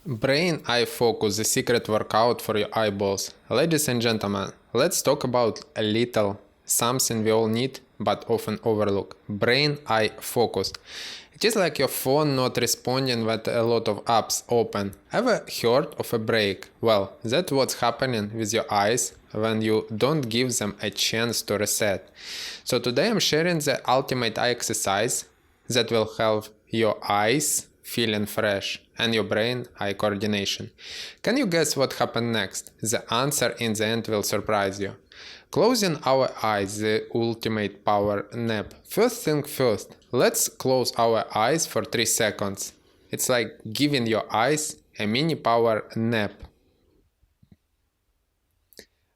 Brain eye focus, the secret workout for your eyeballs. Ladies and gentlemen, let's talk about a little something we all need but often overlook. Brain eye focus. It is like your phone not responding when a lot of apps open. Ever heard of a break? Well, that's what's happening with your eyes when you don't give them a chance to reset. So today I'm sharing the ultimate eye exercise that will help your eyes feeling fresh and your brain-eye coordination. Can you guess what happened next? The answer in the end will surprise you. Closing our eyes, the ultimate power nap. First thing first, let's close our eyes for 3 seconds. It's like giving your eyes a mini power nap.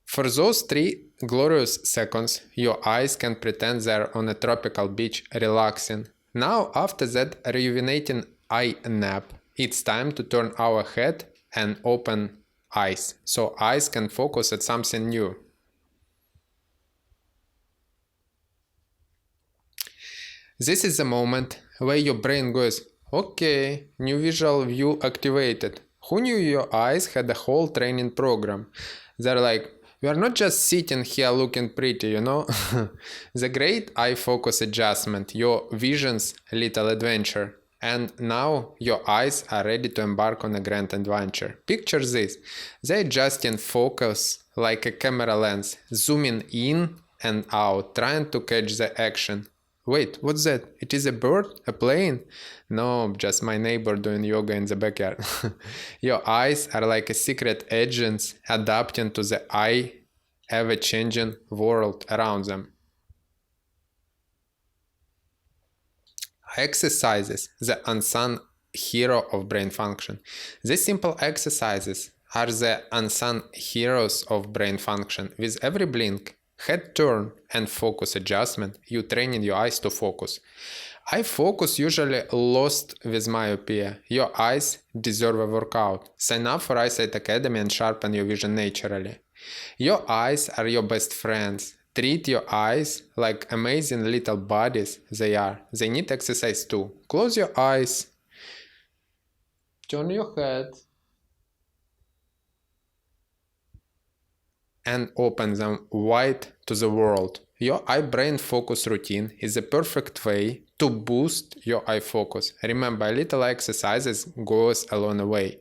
For those 3 glorious seconds, your eyes can pretend they're on a tropical beach relaxing. Now, after that rejuvenating eye nap, it's time to turn our head and open eyes, so eyes can focus at something new. This is the moment where your brain goes, okay, new visual view activated. Who knew your eyes had a whole training program? They're like, you are not just sitting here looking pretty, you know? The great eye focus adjustment, your vision's little adventure. And now your eyes are ready to embark on a grand adventure. Picture this. They adjust in focus like a camera lens, zooming in and out, trying to catch the action. Wait, what's that? It is a bird? A plane? No, just my neighbor doing yoga in the backyard. Your eyes are like a secret agents adapting to the ever-changing world around them. Exercises, the unsung hero of brain function. These simple exercises are the unsung heroes of brain function. With every blink, head turn, and focus adjustment, you train your eyes to focus. Eye focus usually lost with myopia. Your eyes deserve a workout. Sign up for Eyesight Academy and sharpen your vision naturally. Your eyes are your best friends. Treat your eyes like amazing little bodies they are. They need exercise too. Close your eyes. Turn your head. And open them wide to the world. Your eye-brain focus routine is the perfect way to boost your eye focus. Remember, little exercises goes a long way.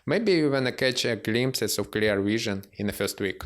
Maybe you wanna catch a glimpses of clear vision in the first week.